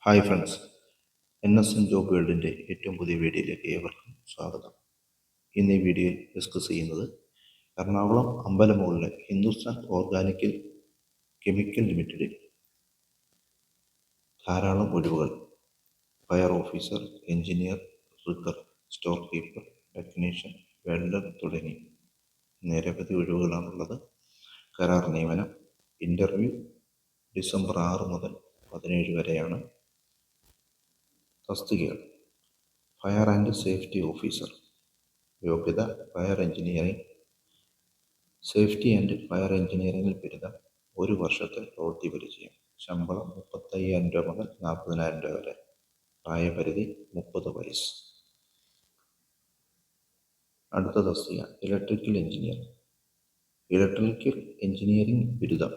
Hi friends, NSN job വേൾഡിൻ്റെ ഏറ്റവും പുതിയ വീഡിയോയിലേക്ക് ഏവർക്കും സ്വാഗതം. ഇന്ന് ഈ വീഡിയോയിൽ ഡിസ്കസ് ചെയ്യുന്നത് എറണാകുളം അമ്പലമുകളിലെ ഹിന്ദുസ്ഥാൻ ഓർഗാനിക് കെമിക്കൽ ലിമിറ്റഡിൽ ധാരാളം ഒഴിവുകൾ fire officer, engineer, rigger, store keeper, technician, welder തുടങ്ങി നിരവധി ഒഴിവുകളാണുള്ളത്. കരാർ നിയമനം. ഇൻ്റർവ്യൂ ഡിസംബർ 6 മുതൽ 17 വരെയാണ്. തസ്തികകൾ: ഫയർ ആൻഡ് സേഫ്റ്റി ഓഫീസർ. യോഗ്യത: fire engineering, safety and fire എഞ്ചിനീയറിംഗിൽ ബിരുദം, 1 വർഷത്തെ പ്രവൃത്തി പരിചയം. ശമ്പളം 35,000 രൂപ മുതൽ 40,000 രൂപ വരെ. പ്രായപരിധി 30 വയസ്സ്. അടുത്ത തസ്തിക ഇലക്ട്രിക്കൽ എഞ്ചിനീയർ. ഇലക്ട്രിക്കൽ എഞ്ചിനീയറിംഗ് ബിരുദം,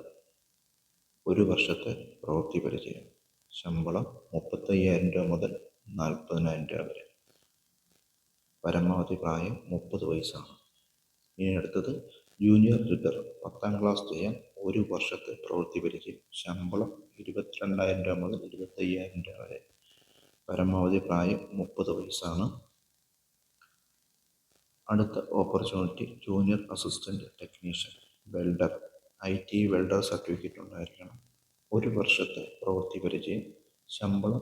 1 വർഷത്തെ പ്രവൃത്തി പരിചയം. ശമ്പളം 35,000 രൂപ മുതൽ 40,000 രൂപ വരെ. പരമാവധി പ്രായം 30 വയസ്സാണ്. ഇനി അടുത്തത് ജൂനിയർ റിഗർ. 10ാം ക്ലാസ് ചെയ്യാൻ 1 വർഷത്തെ പ്രവൃത്തി പരിചയം. ശമ്പളം 22,000 രൂപ മുതൽ 25,000 രൂപ വരെ. പരമാവധി പ്രായം 30 വയസ്സാണ്. അടുത്ത opportunity junior assistant technician welder. IT welder certificate ഉണ്ടായിരിക്കണം. 1 വർഷത്തെ പ്രവൃത്തി പരിചയം. ശമ്പളം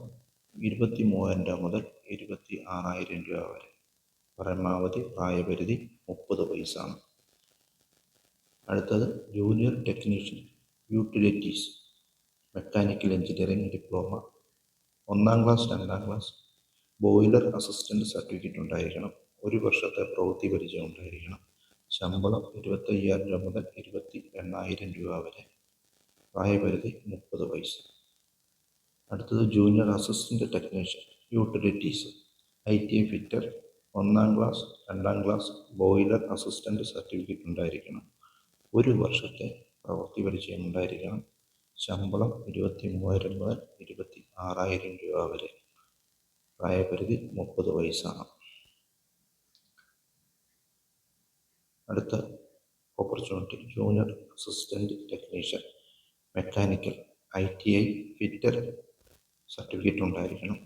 23,000 രൂപ മുതൽ 26,000 രൂപ വരെ. പരമാവധി പ്രായപരിധി 30 വയസ്സാണ്. അടുത്തത് junior technician utilities. Mechanical engineering diploma. 1ാം class 2ാം class. Boiler assistant certificate ഉണ്ടായിരിക്കണം. 1 വർഷത്തെ പ്രവൃത്തി പരിചയം ഉണ്ടായിരിക്കണം. ശമ്പളം 25,000 രൂപ മുതൽ 28,000 രൂപ വരെ. പ്രായപരിധി 30 വയസ്സ്. അടുത്തത് junior assistant technician utilities. ITI fitter. 1ാം class 2ാം class. Boiler assistant certificate ഉണ്ടായിരിക്കണം. 1 വർഷത്തെ പ്രവൃത്തി പരിചയം ഉണ്ടായിരിക്കണം. ശമ്പളം 23,000 മുതൽ 26,000 രൂപ വരെ. പ്രായപരിധി 30 വയസ്സാണ്. അടുത്ത opportunity junior assistant technician mechanical. ITI fitter certificate ഉണ്ടായിരിക്കണം.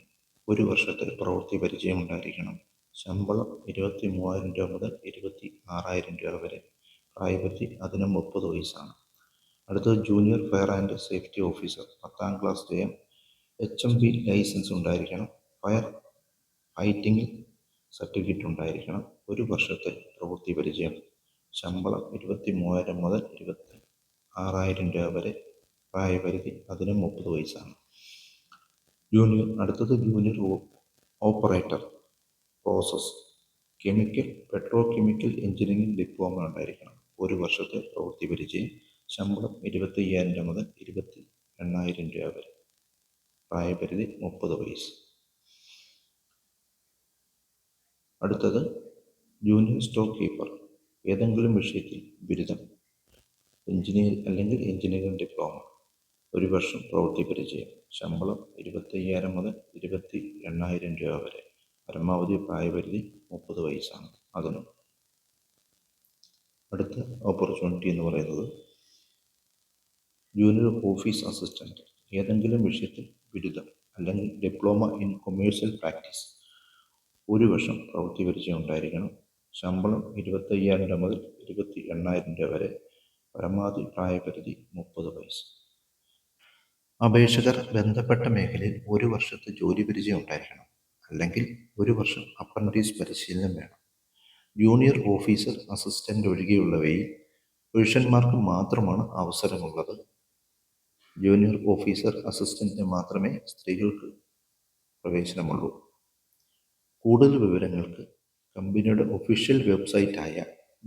1 വർഷത്തെ പ്രവൃത്തി പരിചയം ഉണ്ടായിരിക്കണം. ശമ്പളം 23,000 രൂപ മുതൽ 26,000 രൂപ വരെ. പ്രായപരിധി അതിനും 30 വയസ്സാണ്. അടുത്തത് junior fire and safety officer. 10ാം class ചെയ്യാൻ HMV ലൈസൻസ് ഉണ്ടായിരിക്കണം. ഫയർ ഫൈറ്റിംഗ് സർട്ടിഫിക്കറ്റ് ഉണ്ടായിരിക്കണം. 1 വർഷത്തെ പ്രവൃത്തി പരിചയം. ശമ്പളം 23,000 മുതൽ 26,000 രൂപ വരെ. പ്രായപരിധി അതിനും 30 വയസ്സാണ്. അടുത്തത് junior operator process. Chemical petrochemical engineering diploma ഉണ്ടായിരിക്കണം. 1 വർഷത്തെ പ്രവൃത്തി പരിചയം. ശമ്പളം 25,000 രൂപ മുതൽ 28,000 രൂപ വരെ. പ്രായപരിധി 30 വയസ്സ്. അടുത്തത് ജൂനിയർ സ്റ്റോർ കീപ്പർ. ഏതെങ്കിലും വിഷയത്തിൽ ബിരുദം, എഞ്ചിനീയറിംഗ് ഡിപ്ലോമ. 1 വർഷം പ്രവൃത്തി പരിചയം. ശമ്പളം 25,000 മുതൽ 28,000 രൂപ വരെ. പരമാവധി പ്രായപരിധി 30 വയസ്സാണ്. അതിനും അടുത്ത ഓപ്പർച്യൂണിറ്റി എന്ന് പറയുന്നത് ജൂനിയർ ഓഫീസ് അസിസ്റ്റന്റ്. ഏതെങ്കിലും വിഷയത്തിൽ ബിരുദം അല്ലെങ്കിൽ ഡിപ്ലോമ ഇൻ കൊമേഴ്സ്യൽ പ്രാക്ടീസ്. 1 വർഷം പ്രവൃത്തി പരിചയം ഉണ്ടായിരിക്കണം. ശമ്പളം 25,000 രൂപ മുതൽ 28,000 രൂപ വരെ. പരമാവധി പ്രായപരിധി 30 വയസ്സ്. അപേക്ഷകർ ബന്ധപ്പെട്ട മേഖലയിൽ 1 വർഷത്തെ ജോലി പരിചയം ഉണ്ടായിരിക്കണം. അല്ലെങ്കിൽ 1 വർഷം അപ്രന്റീസ് പരിശീലനം വേണം. ജൂനിയർ ഓഫീസർ അസിസ്റ്റന്റ് ഒഴികെയുള്ളവയിൽ പുരുഷന്മാർക്ക് മാത്രമാണ് അവസരമുള്ളത്. ജൂനിയർ ഓഫീസർ അസിസ്റ്റന്റിന് മാത്രമേ സ്ത്രീകൾക്ക് പ്രവേശനമുള്ളൂ. കൂടുതൽ വിവരങ്ങൾക്ക് കമ്പനിയുടെ ഒഫീഷ്യൽ വെബ്സൈറ്റായ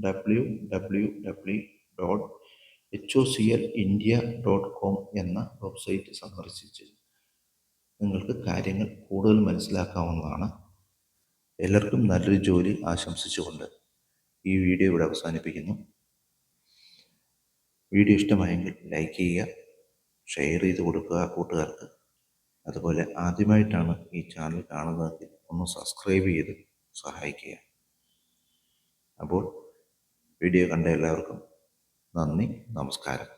www.hoclindia.com എന്ന വെബ്സൈറ്റ് സന്ദർശിച്ച് നിങ്ങൾക്ക് കാര്യങ്ങൾ കൂടുതൽ മനസ്സിലാക്കാവുന്നതാണ്. എല്ലാവർക്കും നല്ലൊരു ജോലി ആശംസിച്ചുകൊണ്ട് ഈ വീഡിയോ ഇവിടെ അവസാനിപ്പിക്കുന്നു. വീഡിയോ ഇഷ്ടമായെങ്കിൽ ലൈക്ക് ചെയ്യുക, ഷെയർ ചെയ്ത് കൊടുക്കുക കൂട്ടുകാർക്ക്. അതുപോലെ ആദ്യമായിട്ടാണ് ഈ ചാനൽ കാണുന്നതെങ്കിൽ ഒന്ന് സബ്സ്ക്രൈബ് ചെയ്ത് സഹായിക്കുക. അപ്പോൾ വീഡിയോ കണ്ട എല്ലാവർക്കും നന്ദി, നമസ്കാരം.